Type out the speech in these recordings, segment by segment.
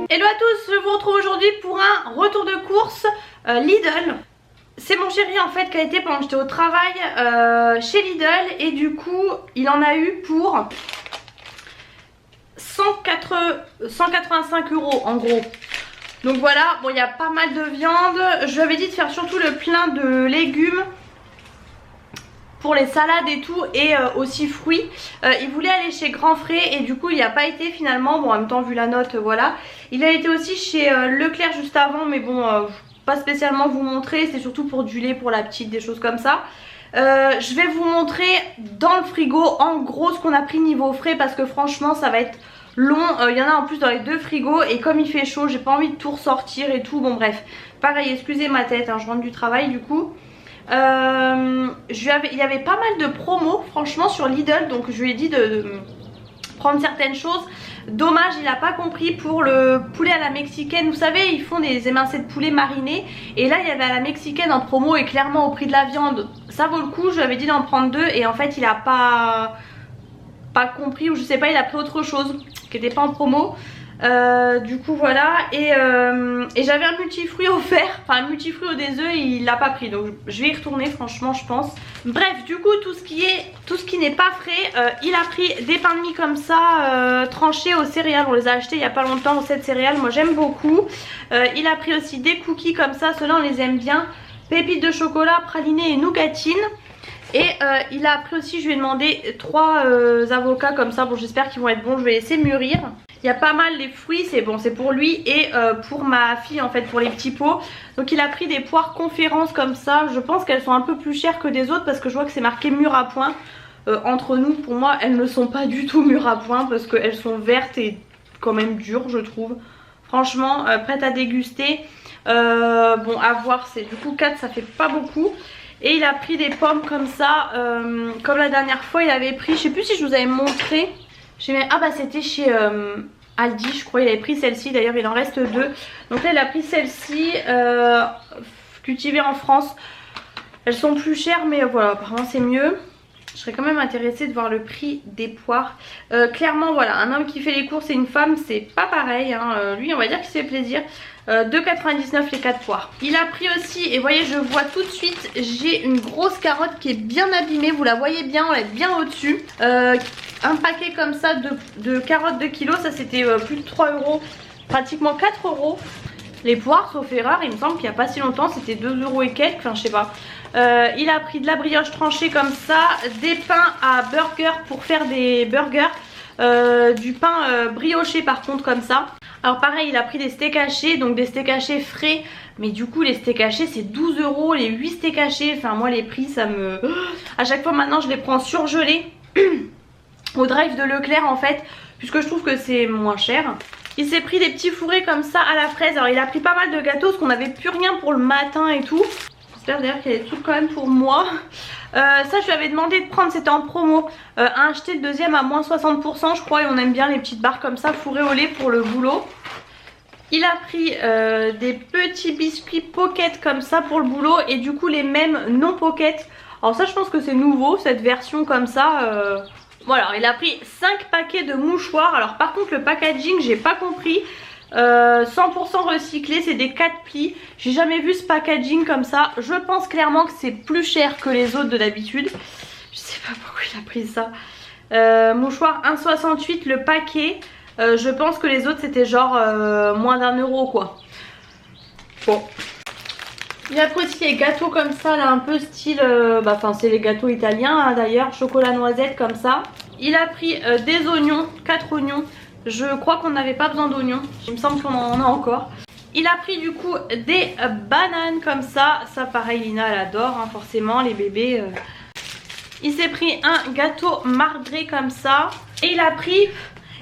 Hello à tous, je vous retrouve aujourd'hui pour un retour de course Lidl. C'est mon chéri en fait qui a été pendant que j'étais au travail chez Lidl et du coup il en a eu pour 185 € en gros. Donc voilà, bon il y a pas mal de viande. Je lui avais dit de faire surtout le plein de légumes pour les salades et tout, et aussi fruits. Il voulait aller chez Grand Frais et du coup il n'y a pas été finalement. Bon en même temps vu la note voilà. Il a été aussi chez Leclerc juste avant, mais bon pas spécialement vous montrer, c'est surtout pour du lait pour la petite, des choses comme ça. Je vais vous montrer dans le frigo en gros ce qu'on a pris niveau frais, parce que franchement ça va être long. Il y en a en plus dans les deux frigos et comme il fait chaud j'ai pas envie de tout ressortir et tout. Bon bref, pareil, excusez ma tête hein, je rentre du travail du coup. Il y avait pas mal de promos franchement sur Lidl, donc je lui ai dit de prendre certaines choses. Dommage il a pas compris pour le poulet à la mexicaine. Vous savez ils font des émincés de poulet marinés, et là il y avait à la mexicaine en promo et clairement au prix de la viande ça vaut le coup. Je lui avais dit d'en prendre deux et en fait il a pas compris, ou je sais pas, il a pris autre chose qui était pas en promo. Du coup voilà, et j'avais un multifruit offert, enfin un multifruit au des œufs, il l'a pas pris, donc je vais y retourner franchement je pense. Bref, du coup tout ce qui n'est pas frais, il a pris des pains de mie comme ça tranchés aux céréales. On les a achetés il y a pas longtemps au 7 céréales, moi j'aime beaucoup. Il a pris aussi des cookies comme ça, ceux-là on les aime bien, pépites de chocolat, praliné et nougatine. Et il a pris aussi, je lui ai demandé 3 avocats comme ça, bon j'espère qu'ils vont être bons, je vais laisser mûrir. Il y a pas mal les fruits, c'est bon, c'est pour lui et pour ma fille en fait, pour les petits pots. Donc il a pris des poires conférences comme ça. Je pense qu'elles sont un peu plus chères que des autres parce que je vois que c'est marqué mûr à point. Entre nous, pour moi elles ne sont pas du tout mûres à point parce qu'elles sont vertes et quand même dures je trouve. Franchement prêtes à déguster. Bon à voir, c'est du coup 4 ça fait pas beaucoup. Et il a pris des pommes comme ça, comme la dernière fois il avait pris, je sais plus si je vous avais montré. Ah bah c'était chez Aldi je crois, il avait pris celle-ci, d'ailleurs il en reste 2. Donc là il a pris celle-ci, cultivée en France. Elles sont plus chères mais voilà, apparemment c'est mieux. Je serais quand même intéressée de voir le prix des poires. Clairement voilà, un homme qui fait les courses et une femme c'est pas pareil hein. Lui on va dire qu'il se fait plaisir. 2,99 les 4 poires. Il a pris aussi, et voyez je vois tout de suite, j'ai une grosse carotte qui est bien abîmée, vous la voyez bien, on est bien au dessus. Un paquet comme ça de carottes de kilo, ça c'était plus de 3 €, pratiquement 4 €. Les poires sauf erreur, il me semble qu'il n'y a pas si longtemps c'était 2 € et quelques, enfin je sais pas. Il a pris de la brioche tranchée comme ça, des pains à burger pour faire des burgers, du pain brioché par contre comme ça. Alors pareil il a pris des steaks hachés, donc des steaks hachés frais, mais du coup les steaks hachés c'est 12 €, les 8 steaks hachés, enfin moi les prix ça me... À chaque fois maintenant je les prends surgelés au drive de Leclerc en fait, puisque je trouve que c'est moins cher. Il s'est pris des petits fourrés comme ça à la fraise, alors il a pris pas mal de gâteaux parce qu'on n'avait plus rien pour le matin et tout. J'espère d'ailleurs qu'il y a des trucs quand même pour moi. Ça je lui avais demandé de prendre, c'était en promo, à acheter le deuxième à moins 60% je crois, et on aime bien les petites barres comme ça fourrées au lait pour le boulot. Il a pris des petits biscuits pocket comme ça pour le boulot, et du coup les mêmes non pocket. Alors ça je pense que c'est nouveau cette version comme ça. Voilà, il a pris 5 paquets de mouchoirs. Alors par contre le packaging j'ai pas compris. 100% recyclé, c'est des 4 plis. J'ai jamais vu ce packaging comme ça. Je pense clairement que c'est plus cher que les autres de d'habitude. Je sais pas pourquoi il a pris ça. Mouchoir 1,68 le paquet. Je pense que les autres c'était genre moins d'1 € quoi. Bon. Il a pris aussi les gâteaux comme ça là, un peu style, enfin c'est les gâteaux italiens hein, d'ailleurs, chocolat noisette comme ça. Il a pris des oignons, 4 oignons. Je crois qu'on n'avait pas besoin d'oignons, il me semble qu'on en a encore. Il a pris du coup des bananes comme ça, ça pareil Lina elle adore hein, forcément les bébés. Il s'est pris un gâteau marbré comme ça. Et il a pris,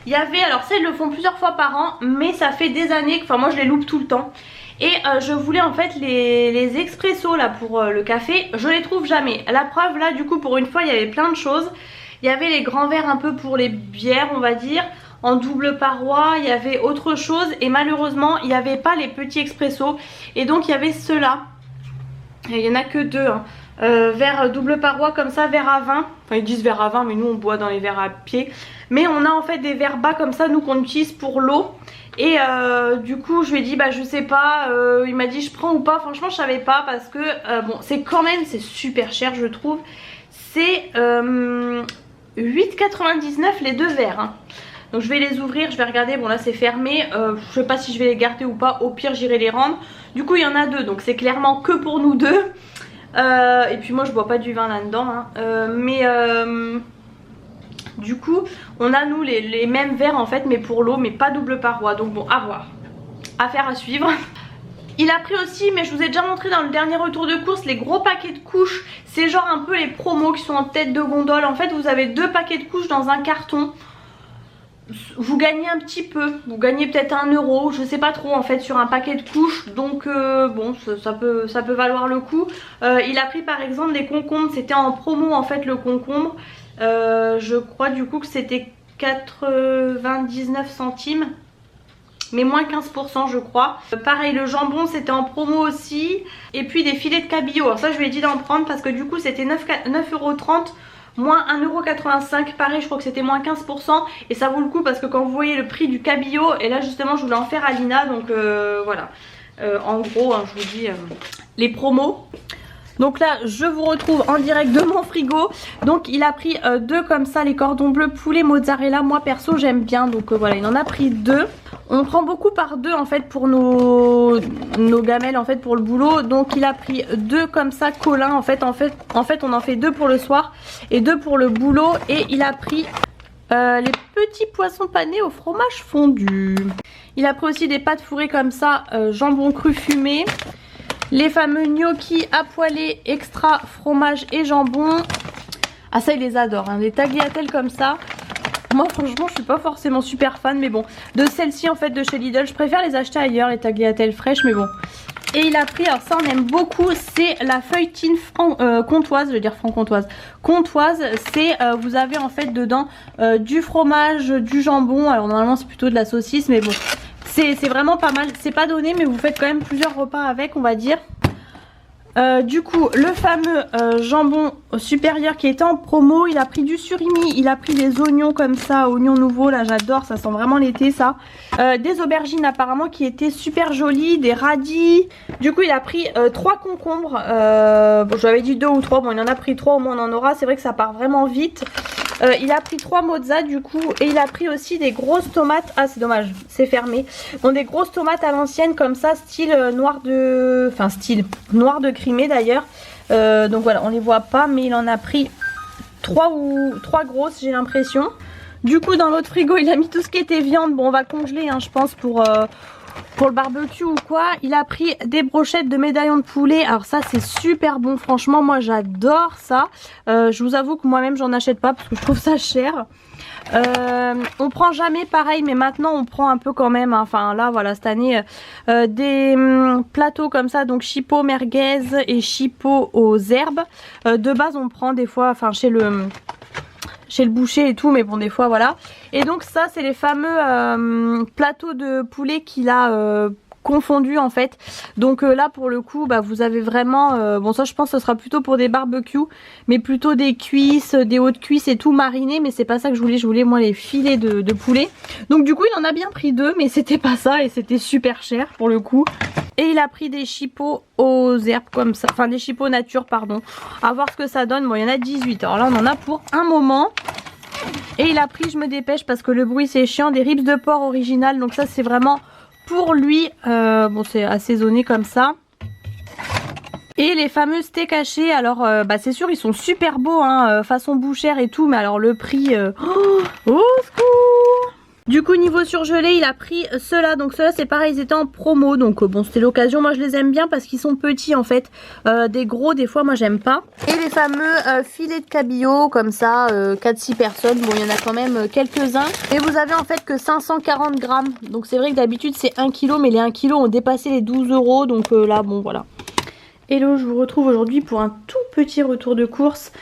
il y avait, alors ça ils le font plusieurs fois par an, mais ça fait des années, enfin moi je les loupe tout le temps. Et je voulais en fait les expressos là pour le café, je les trouve jamais. La preuve là du coup pour une fois il y avait plein de choses. Il y avait les grands verres un peu pour les bières on va dire, en double paroi, il y avait autre chose. Et malheureusement il n'y avait pas les petits expressos. Et donc il y avait ceux-là. Il n'y en a que 2 hein. verre double paroi comme ça, verre à vin. Enfin ils disent verre à vin mais nous on boit dans les verres à pied. Mais on a en fait des verres bas comme ça nous qu'on utilise pour l'eau. Et du coup je lui ai dit bah je sais pas, il m'a dit je prends ou pas. Franchement je savais pas parce que bon c'est quand même c'est super cher je trouve. C'est 8,99 les deux verres hein. Donc je vais les ouvrir, je vais regarder, bon là c'est fermé, je sais pas si je vais les garder ou pas, au pire j'irai les rendre. Du coup il y en a deux, donc c'est clairement que pour nous deux. Et puis moi je bois pas du vin là-dedans hein. Du coup on a nous les mêmes verres en fait mais pour l'eau mais pas double paroi. Donc bon à voir, affaire à suivre. Il a pris aussi, mais je vous ai déjà montré dans le dernier retour de course, les gros paquets de couches. C'est genre un peu les promos qui sont en tête de gondole. En fait vous avez 2 paquets de couches dans un carton. Vous gagnez un petit peu, vous gagnez peut-être 1 euro, je sais pas trop en fait sur un paquet de couches. Donc bon ça peut valoir le coup. Il a pris par exemple des concombres, c'était en promo en fait le concombre. Je crois du coup que c'était 99 centimes. Mais moins 15% je crois. Pareil le jambon c'était en promo aussi. Et puis des filets de cabillaud. Alors ça je lui ai dit d'en prendre parce que du coup c'était 9,30 €. Moins 1,85 €, pareil je crois que c'était moins 15%. Et ça vaut le coup parce que quand vous voyez le prix du cabillaud, et là justement je voulais en faire à Lina. Donc voilà, en gros hein, je vous dis les promos. Donc là je vous retrouve en direct de mon frigo. Donc il a pris 2 comme ça, les cordons bleus poulet mozzarella. Moi perso j'aime bien, donc voilà il en a pris 2. On prend beaucoup par 2 en fait pour nos gamelles en fait pour le boulot. Donc il a pris 2 comme ça Colin en fait on en fait 2 pour le soir et 2 pour le boulot. Et il a pris les petits poissons panés au fromage fondu. Il a pris aussi des pâtes fourrées comme ça, jambon cru fumé. Les fameux gnocchis à poêler extra fromage et jambon. Ah ça il les adore hein, les tagliatelles comme ça. Moi franchement je suis pas forcément super fan mais bon. De celles-ci en fait de chez Lidl, je préfère les acheter ailleurs les tagliatelles fraîches mais bon. Et il a pris, alors ça on aime beaucoup, c'est la feuilletine comtoise, je veux dire franc-comtoise. Comtoise, c'est vous avez en fait dedans du fromage, du jambon. Alors normalement c'est plutôt de la saucisse mais bon. C'est vraiment pas mal, c'est pas donné mais vous faites quand même plusieurs repas avec on va dire. Du coup le fameux jambon supérieur qui était en promo, il a pris du surimi, il a pris des oignons comme ça, oignons nouveaux là j'adore, ça sent vraiment l'été ça. Des aubergines apparemment qui étaient super jolies, des radis. Du coup il a pris 3 concombres, bon je lui avais dit 2 ou 3, bon il en a pris 3 au moins on en aura, c'est vrai que ça part vraiment vite. Il a pris 3 mozza du coup et il a pris aussi des grosses tomates. Ah c'est dommage c'est fermé. Bon des grosses tomates à l'ancienne comme ça style noir de... Enfin style noir de Crimée d'ailleurs. Donc voilà on les voit pas mais il en a pris 3 grosses j'ai l'impression. Du coup dans l'autre frigo il a mis tout ce qui était viande. Bon on va congeler hein, je pense pour le barbecue ou quoi. Il a pris des brochettes de médaillons de poulet. Alors ça c'est super bon franchement moi j'adore ça. Je vous avoue que moi-même j'en achète pas parce que je trouve ça cher. On prend jamais pareil mais maintenant on prend un peu quand même hein. Enfin là voilà cette année des plateaux comme ça donc chipot merguez et chipot aux herbes. De base on prend des fois enfin chez le boucher et tout mais bon des fois voilà. Et donc ça c'est les fameux plateaux de poulet qu'il a confondus en fait. Donc là pour le coup bah, vous avez vraiment bon ça je pense que ce sera plutôt pour des barbecues mais plutôt des cuisses, des hautes cuisses et tout marinées. Mais c'est pas ça que je voulais moi les filets de poulet. Donc du coup il en a bien pris 2 mais c'était pas ça et c'était super cher pour le coup. Et il a pris des chipots aux herbes comme ça, enfin des chipots nature pardon. À voir ce que ça donne. Bon il y en a 18, alors là on en a pour un moment. Et il a pris, je me dépêche parce que le bruit c'est chiant, des ribs de porc originales. Donc ça c'est vraiment pour lui, bon c'est assaisonné comme ça. Et les fameux steaks hachés, alors bah c'est sûr ils sont super beaux hein, façon bouchère et tout. Mais alors le prix, au secours. Du coup niveau surgelé il a pris ceux-là. Donc ceux-là c'est pareil ils étaient en promo. Donc bon c'était l'occasion. Moi je les aime bien parce qu'ils sont petits en fait. Des gros des fois moi j'aime pas. Et les fameux filets de cabillaud comme ça 4-6 personnes. Bon il y en a quand même quelques-uns. Et vous avez en fait que 540 grammes. Donc c'est vrai que d'habitude c'est 1 kg. Mais les 1 kg ont dépassé les 12 €. Donc là bon voilà. Hello, je vous retrouve aujourd'hui pour un tout petit retour de course.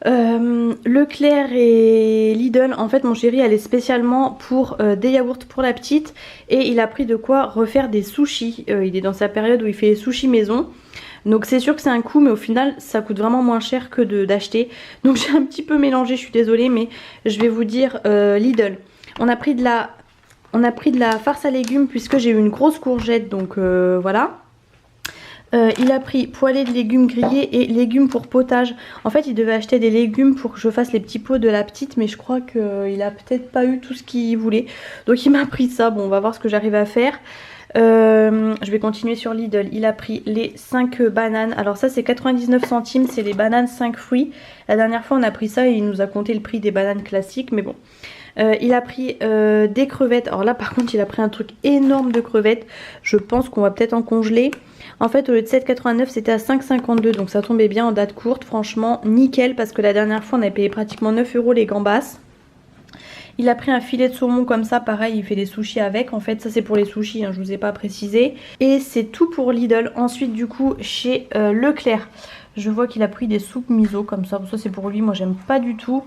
Leclerc et Lidl, en fait mon chéri allait spécialement pour des yaourts pour la petite. Et il a pris de quoi refaire des sushis, il est dans sa période où il fait des sushis maison. Donc c'est sûr que c'est un coût, mais au final ça coûte vraiment moins cher que d'acheter. Donc j'ai un petit peu mélangé, je suis désolée, mais je vais vous dire Lidl. On a pris de la farce à légumes puisque j'ai eu une grosse courgette, donc voilà. Il a pris poêlée de légumes grillés et légumes pour potage. En fait il devait acheter des légumes pour que je fasse les petits pots de la petite, mais je crois qu'il a peut-être pas eu tout ce qu'il voulait. Donc il m'a pris ça, bon on va voir ce que j'arrive à faire. Je vais continuer sur Lidl. Il a pris les 5 bananes. Alors ça c'est 99 centimes, c'est les bananes 5 fruits. La dernière fois on a pris ça et il nous a compté le prix des bananes classiques, mais bon. Il a pris des crevettes. Alors là par contre il a pris un truc énorme de crevettes. Je pense qu'on va peut-être en congeler. En fait au lieu de 7,89 c'était à 5,52, donc ça tombait bien en date courte. Franchement nickel, parce que la dernière fois on avait payé pratiquement 9 € les gambas. Il a pris un filet de saumon comme ça, pareil il fait des sushis avec. En fait ça c'est pour les sushis, hein, je vous ai pas précisé. Et c'est tout pour Lidl. Ensuite du coup chez Leclerc, je vois qu'il a pris des soupes miso comme ça. Ça c'est pour lui, moi j'aime pas du tout.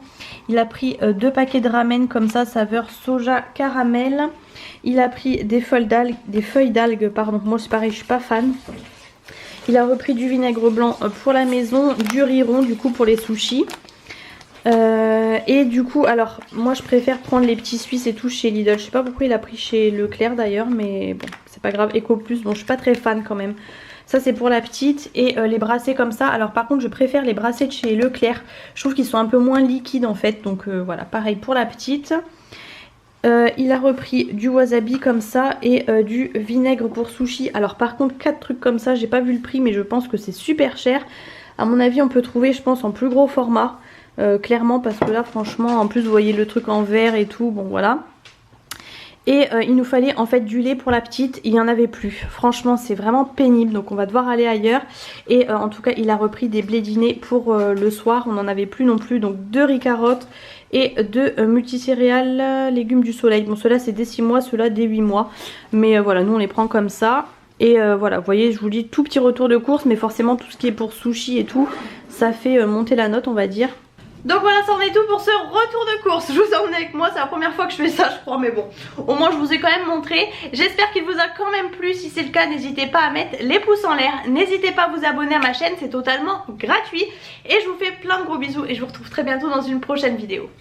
Il a pris 2 paquets de ramen comme ça, saveur soja caramel. Il a pris des feuilles d'algues, pardon. Moi c'est pareil, je suis pas fan. Il a repris du vinaigre blanc pour la maison, du riz rond du coup pour les sushis. Et du coup alors moi je préfère prendre les petits suisses et tout chez Lidl. Je sais pas pourquoi il a pris chez Leclerc d'ailleurs, mais bon c'est pas grave. Eco Plus, bon je suis pas très fan quand même. Ça c'est pour la petite. Et les brassés comme ça, alors par contre je préfère les brassés de chez Leclerc. Je trouve qu'ils sont un peu moins liquides en fait. Donc voilà, pareil pour la petite. Il a repris du wasabi comme ça et du vinaigre pour sushi. Alors par contre 4 trucs comme ça, j'ai pas vu le prix mais je pense que c'est super cher. À mon avis on peut trouver je pense en plus gros format. Clairement, parce que là franchement en plus vous voyez le truc en verre et tout, bon voilà. Et il nous fallait en fait du lait pour la petite, il n'y en avait plus. Franchement c'est vraiment pénible, donc on va devoir aller ailleurs. Et en tout cas il a repris des blédinés pour le soir, on n'en avait plus non plus. Donc 2 riz carottes et 2 multicéréales légumes du soleil. Bon ceux-là c'est dès 6 mois, ceux-là dès 8 mois. Mais voilà, nous on les prend comme ça. Et voilà, vous voyez, je vous dis tout petit retour de course, mais forcément tout ce qui est pour sushi et tout, ça fait monter la note on va dire. Donc voilà, ça en est tout pour ce retour de course. Je vous emmène avec moi, c'est la première fois que je fais ça je crois, mais bon, au moins je vous ai quand même montré. J'espère qu'il vous a quand même plu. Si c'est le cas, n'hésitez pas à mettre les pouces en l'air. N'hésitez pas à vous abonner à ma chaîne, c'est totalement gratuit. Et je vous fais plein de gros bisous et je vous retrouve très bientôt dans une prochaine vidéo.